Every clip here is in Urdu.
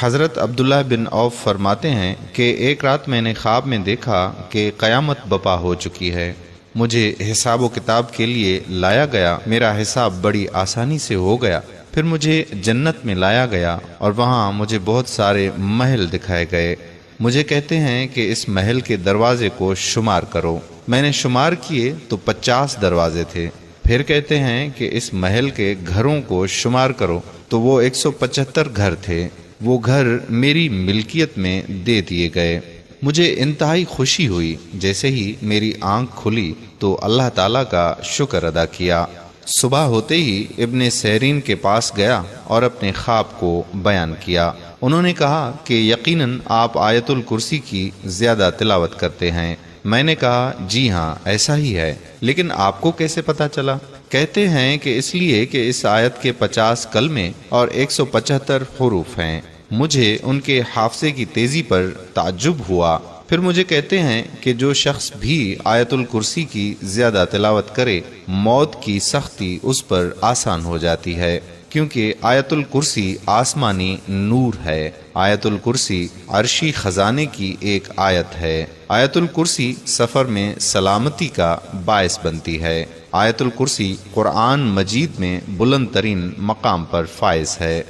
حضرت عبداللہ بن عوف فرماتے ہیں کہ ایک رات میں نے خواب میں دیکھا کہ قیامت بپا ہو چکی ہے۔ مجھے حساب و کتاب کے لیے لایا گیا، میرا حساب بڑی آسانی سے ہو گیا۔ پھر مجھے جنت میں لایا گیا اور وہاں مجھے بہت سارے محل دکھائے گئے۔ مجھے کہتے ہیں کہ اس محل کے دروازے کو شمار کرو۔ میں نے شمار کیے تو 50 دروازے تھے۔ پھر کہتے ہیں کہ اس محل کے گھروں کو شمار کرو تو وہ 175 گھر تھے۔ وہ گھر میری ملکیت میں دے دیے گئے۔ مجھے انتہائی خوشی ہوئی۔ جیسے ہی میری آنکھ کھلی تو اللہ تعالیٰ کا شکر ادا کیا۔ صبح ہوتے ہی ابن سیرین کے پاس گیا اور اپنے خواب کو بیان کیا۔ انہوں نے کہا کہ یقیناً آپ آیت الکرسی کی زیادہ تلاوت کرتے ہیں۔ میں نے کہا جی ہاں ایسا ہی ہے، لیکن آپ کو کیسے پتا چلا؟ کہتے ہیں کہ اس لیے کہ اس آیت کے 50 کلمے اور 175 حروف ہیں۔ مجھے ان کے حافظے کی تیزی پر تعجب ہوا۔ پھر مجھے کہتے ہیں کہ جو شخص بھی آیت الکرسی کی زیادہ تلاوت کرے، موت کی سختی اس پر آسان ہو جاتی ہے، کیونکہ آیت الکرسی آسمانی نور ہے۔ آیت الکرسی عرشی خزانے کی ایک آیت ہے۔ آیت الکرسی سفر میں سلامتی کا باعث بنتی ہے۔ آیت الکرسی قرآن مجید میں بلند ترین مقام پر فائز ہے۔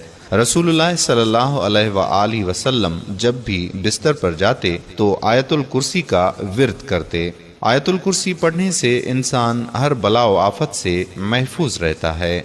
رسول اللہ صلی اللہ علیہ وآلہ وسلم جب بھی بستر پر جاتے تو آیت الکرسی کا ورد کرتے۔ آیت الکرسی پڑھنے سے انسان ہر بلا و آفت سے محفوظ رہتا ہے۔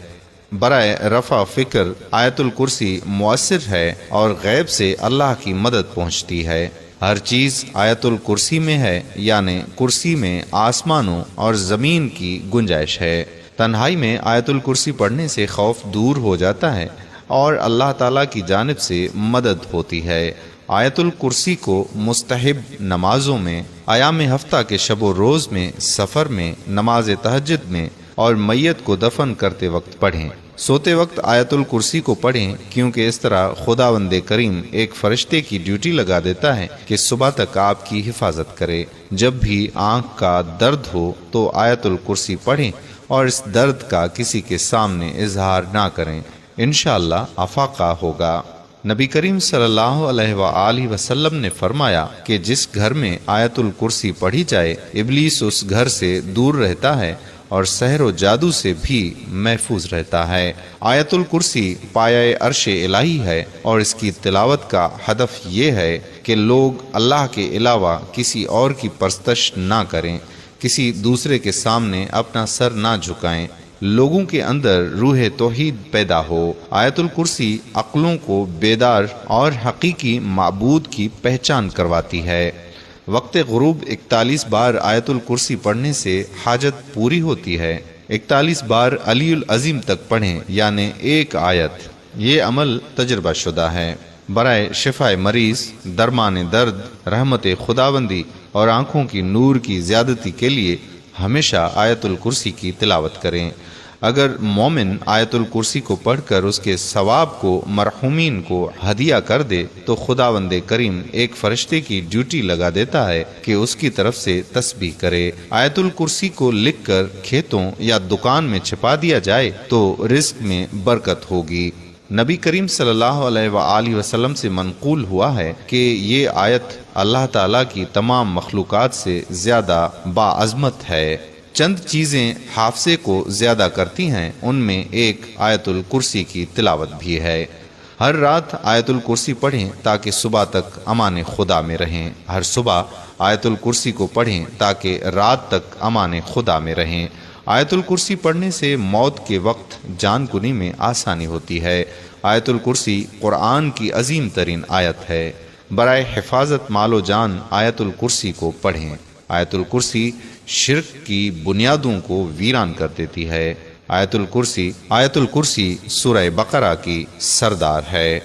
برائے رفع فکر آیت الکرسی مؤثر ہے اور غیب سے اللہ کی مدد پہنچتی ہے۔ ہر چیز آیت الکرسی میں ہے، یعنی کرسی میں آسمانوں اور زمین کی گنجائش ہے۔ تنہائی میں آیت الکرسی پڑھنے سے خوف دور ہو جاتا ہے اور اللہ تعالیٰ کی جانب سے مدد ہوتی ہے۔ آیت الکرسی کو مستحب نمازوں میں، ایام ہفتہ کے شب و روز میں، سفر میں، نماز تہجد میں اور میت کو دفن کرتے وقت پڑھیں۔ سوتے وقت آیت الکرسی کو پڑھیں، کیونکہ اس طرح خداوند کریم ایک فرشتے کی ڈیوٹی لگا دیتا ہے کہ صبح تک آپ کی حفاظت کرے۔ جب بھی آنکھ کا درد ہو تو آیت الکرسی پڑھیں اور اس درد کا کسی کے سامنے اظہار نہ کریں، انشاءاللہ افاقہ ہوگا۔ نبی کریم صلی اللہ علیہ وآلہ وسلم نے فرمایا کہ جس گھر میں آیت الکرسی پڑھی جائے، ابلیس اس گھر سے دور رہتا ہے اور سحر و جادو سے بھی محفوظ رہتا ہے۔ آیت الکرسی پایہ عرش الہی ہے اور اس کی تلاوت کا ہدف یہ ہے کہ لوگ اللہ کے علاوہ کسی اور کی پرستش نہ کریں، کسی دوسرے کے سامنے اپنا سر نہ جھکائیں، لوگوں کے اندر روح توحید پیدا ہو۔ آیت الکرسی عقلوں کو بیدار اور حقیقی معبود کی پہچان کرواتی ہے۔ وقت غروب 41 بار آیت الکرسی پڑھنے سے حاجت پوری ہوتی ہے۔ 41 بار علی العظیم تک پڑھیں، یعنی ایک آیت۔ یہ عمل تجربہ شدہ ہے۔ برائے شفائے مریض، درمان درد، رحمت خداوندی اور آنکھوں کی نور کی زیادتی کے لیے ہمیشہ آیت الکرسی کی تلاوت کریں۔ اگر مومن آیت الکرسی کو پڑھ کر اس کے ثواب کو مرحومین کو ہدیہ کر دے تو خداوند کریم ایک فرشتے کی ڈیوٹی لگا دیتا ہے کہ اس کی طرف سے تسبیح کرے۔ آیت الکرسی کو لکھ کر کھیتوں یا دکان میں چھپا دیا جائے تو رزق میں برکت ہوگی۔ نبی کریم صلی اللہ علیہ وآلہ وسلم سے منقول ہوا ہے کہ یہ آیت اللہ تعالیٰ کی تمام مخلوقات سے زیادہ باعظمت ہے۔ چند چیزیں حافظے کو زیادہ کرتی ہیں، ان میں ایک آیت الکرسی کی تلاوت بھی ہے۔ ہر رات آیت الکرسی پڑھیں تاکہ صبح تک امان خدا میں رہیں۔ ہر صبح آیت الکرسی کو پڑھیں تاکہ رات تک امان خدا میں رہیں۔ آیت الکرسی پڑھنے سے موت کے وقت جان کنی میں آسانی ہوتی ہے۔ آیت الکرسی قرآن کی عظیم ترین آیت ہے۔ برائے حفاظت مال و جان آیت الکرسی کو پڑھیں۔ آیت الکرسی شرک کی بنیادوں کو ویران کر دیتی ہے۔ آیت الکرسی سورہ بقرہ کی سردار ہے۔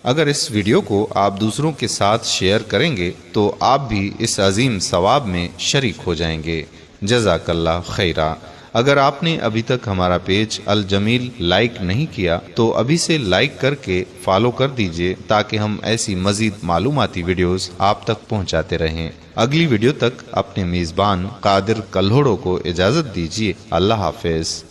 اگر اس ویڈیو کو آپ دوسروں کے ساتھ شیئر کریں گے تو آپ بھی اس عظیم ثواب میں شریک ہو جائیں گے۔ جزاک اللہ خیرہ۔ اگر آپ نے ابھی تک ہمارا پیج الجمیل لائک نہیں کیا تو ابھی سے لائک کر کے فالو کر دیجئے تاکہ ہم ایسی مزید معلوماتی ویڈیوز آپ تک پہنچاتے رہیں۔ اگلی ویڈیو تک اپنے میزبان قادر کلہوڑو کو اجازت دیجیے۔ اللہ حافظ۔